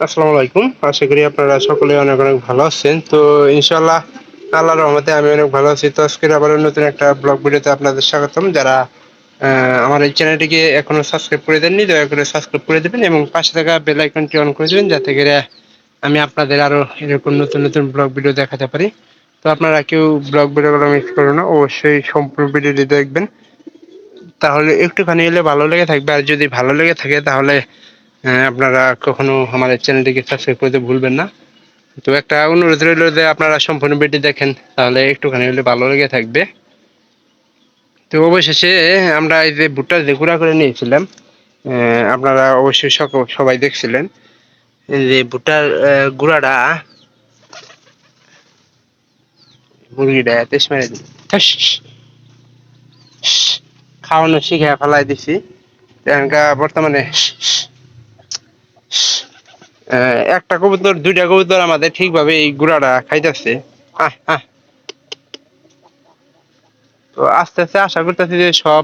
আসসালামু আলাইকুম। আশা করি আপনারা সকলে অনেক, অনেক ভালো আছেন। তো ইনশাআল্লাহ আল্লাহর রহমতে আমি অনেক ভালো আছি। তো আজকের আবারও নতুন একটা ব্লগ ভিডিওতে আপনাদের স্বাগতম। যারা আমার এই চ্যানেলটিকে এখনো সাবস্ক্রাইব করে দেননি, দয়া করে সাবস্ক্রাইব করে দিবেন এবং পাশে থাকা বেল আইকনটি অন করে দিবেন যাতে করে আমি আপনাদের আরো এরকম নতুন, নতুন ব্লগ ভিডিও দেখাতে পারি। তো আপনারা কেউ ব্লগ ভিডিওগুলো মিস করবেন না। অবশ্যই সম্পূর্ণ ভিডিওটি দেখবেন। তাহলে একটুখানি হলে ভালো লেগে থাকবে। আর যদি ভালো লেগে থাকে তাহলে আপনারা কখনো আমাদের চ্যানেলটিকে সাবস্ক্রাইব করতে ভুলবেন না। তো একটা অনুরোধ রইল যে আপনারা সম্পূর্ণ ভিডিও দেখেন, তাহলে একটুখানি হলে ভালো লেগে থাকবে। তো অবশেষে আমরা এই যে ভুট্টা যে গুঁড়া করে নিয়েছিলাম, আপনারা অবশ্যই সবাই দেখছিলেন এই যে ভুট্টার গুঁড়াটা মুরগিটা তেস মেরে দিই খাওয়ানো শিখে ফেলাই দিছি। বর্তমানে একটা কবুতর দুইটা কবুতর আমাদের ঠিকভাবে এই গুঁড়াটা খাইতেছে। আহ আহ তো আস্তে আস্তে আশা করতেছি যে সব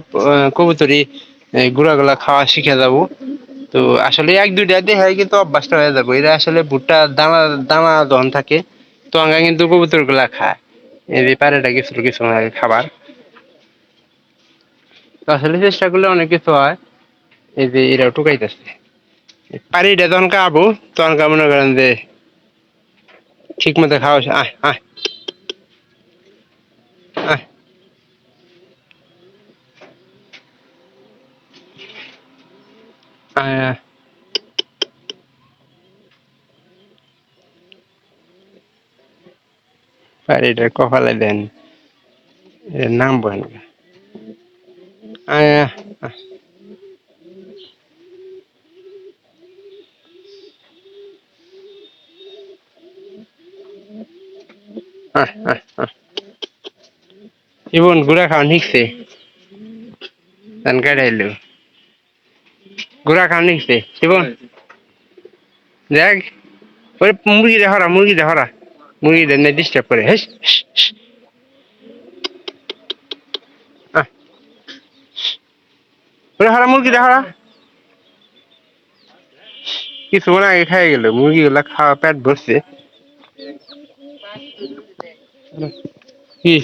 কবুতরই গুঁড়াগুলা খাওয়া শিখে যাব। তো আসলে এক দুইটা দেখে কিন্তু অভ্যাসটা হয়ে যাবো। এরা আসলে ভুট্টা দানা দানা যখন থাকে তো আমরা কিন্তু কবুতর গুলা খায়, এই ব্যাপারেটা কিছু কিছু খাবার। তো আসলে চেষ্টা করলে অনেক কিছু হয়। এই যে এরা টুকাইতেছে পারিটা যখন খাবো তখন মনে করেন যে ঠিক মতো খাওয়া আহ আহ আহ আহ পারিটা কপালে দেন, এর নাম বলেন আহ আহ আহ আহ আহ জীবন গুড়া খাওয়া শিখছে, ধান কাটাইলো গুড়া খাওয়া শিখছে জীবন। দেখ ওরে মুরগিটা হরা মুরগিটা নিয়ে ডিস্টার্ব করে হেস আহ ওরে হরা মুরগিটা হরা কিছুক্ষণ আগে খাই গেল মুরগিগুলা খাওয়া পেট ভরছে। কি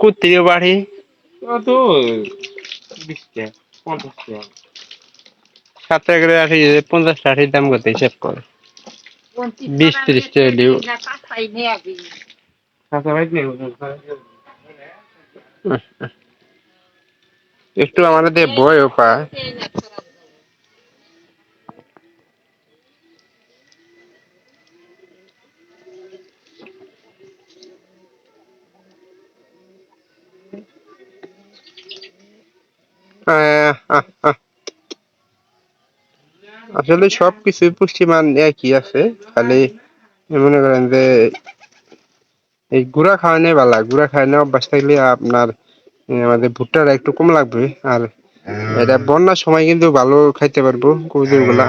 কোত্থেকে বাড়ি তো 20 টাকা 50 টাকা 7 টাকা করে আঠি 50 আঠির দাম কত হিসাব কর 20-30 টাকা দিও। একটু আমাদের বয়ও পায়। আসলে সবকিছুই পুষ্টিমান একই আছে, খালি মনে করেন যে এই গুড়া খাওয়ানো ভালো, গুড়া খাওয়ানো অভ্যাস থাকলে আপনার আমাদের ভুট্টাটা একটু কম লাগবে। আর এটা বন্যার সময় কিন্তু ভালো খাইতে পারবো কবুতর গুলা।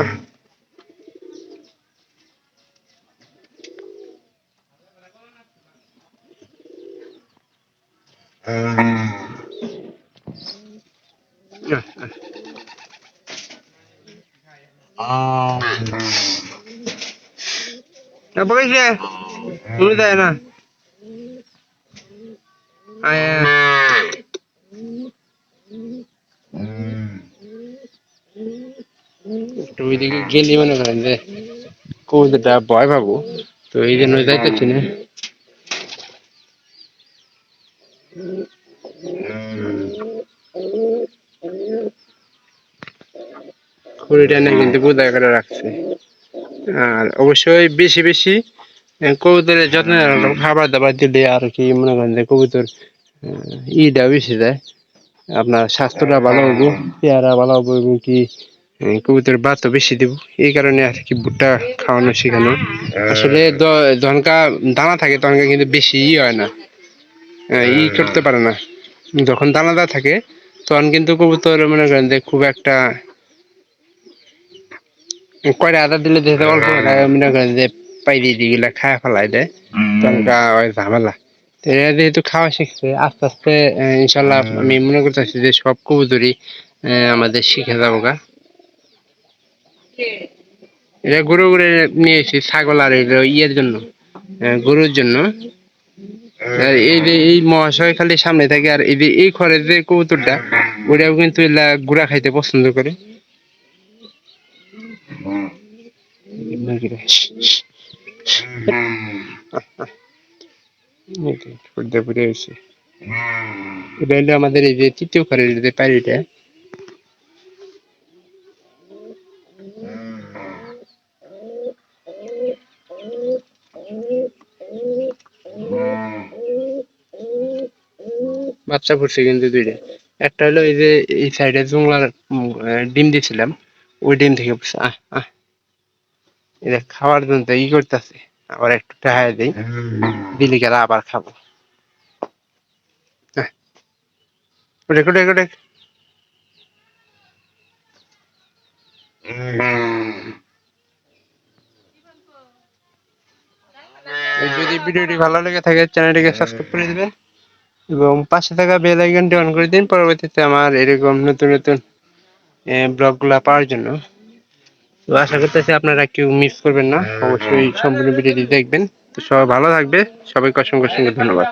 বকেছে তুমি দেয় না একটু ওইদিকে গেলে মনে করেন যে কবুতরটা ভয় পাবো, তো এই জন্য যাইতেছি না। খড়িটা নিয়ে কিন্তু গোদায় করে রাখছে। আর অবশ্যই বেশি বেশি কবুতরের যত্ন খাবার দাবার দিলে আর কি মনে করেন যে কবুতর ইটা বেশি যায়, আপনার স্বাস্থ্যটা ভালো হবো, পেয়ারা ভালো হবো এবং কি কবুতরের বাতও বেশি দিব। এই কারণে আর কি ভুট্টা খাওয়ানো শেখানো। আসলে যখনকা দানা থাকে তখন কিন্তু বেশি হয় না, করতে পারে না। যখন দানাদার থাকে তখন কিন্তু কবুতর মনে করেন যে খুব একটা কয়টা আদা দিলে যেতে অল্প মনে করেন যে পাইরি যেগুলা খায় ফেলাই দেয় তখনকা ওই ঝামেলা। তো এরা যেহেতু খাওয়া শিখছে আস্তে আস্তে ইনশাল্লাহ আমি মনে করতেছি যে সব কবুতরই আমাদের শিখে যাবো গা। এটা গরু করে নিয়ে এসেছি ছাগল আর এগুলো ইয়ের জন্য, গরুর জন্য। আর এই যে এই মহাশয় খালি সামনে থাকে, আর এই যে এই ঘরের যে কবুতরটা ওটাও কিন্তু এলা গুড়া খাইতে পছন্দ করে। এটা হলো আমাদের এই যে তৃতীয় ঘরের যে পায়রিটা। বাচ্চা ফুটছে কিন্তু দুইটা। একটা হলো এই যে এই সাইডে জংলার ডিম দিছিলাম, ওই ডিম থেকে ফুটছে। এটা খাওয়ার জন্য তো ই করতেছে, আবার একটু টাহাই দিই, দিলি গেলে আবার খাবো। ওটা ওটা ওটা। যদি ভিডিওটি ভালো লেগে থাকে চ্যানেলটিকে সাবস্ক্রাইব করে দিবেন এবং পাশে থাকা বেল আইকনটি অন করে দিন পরবর্তীতে আমার এরকম নতুন নতুন ব্লগগুলো পাওয়ার জন্য। তো আশা করতেছি আপনারা কেউ মিস করবেন না, অবশ্যই সম্পূর্ণ ভিডিওটি দেখবেন। তো সবাই ভালো থাকবে, সবাইকে অসংখ্য অসংখ্য ধন্যবাদ।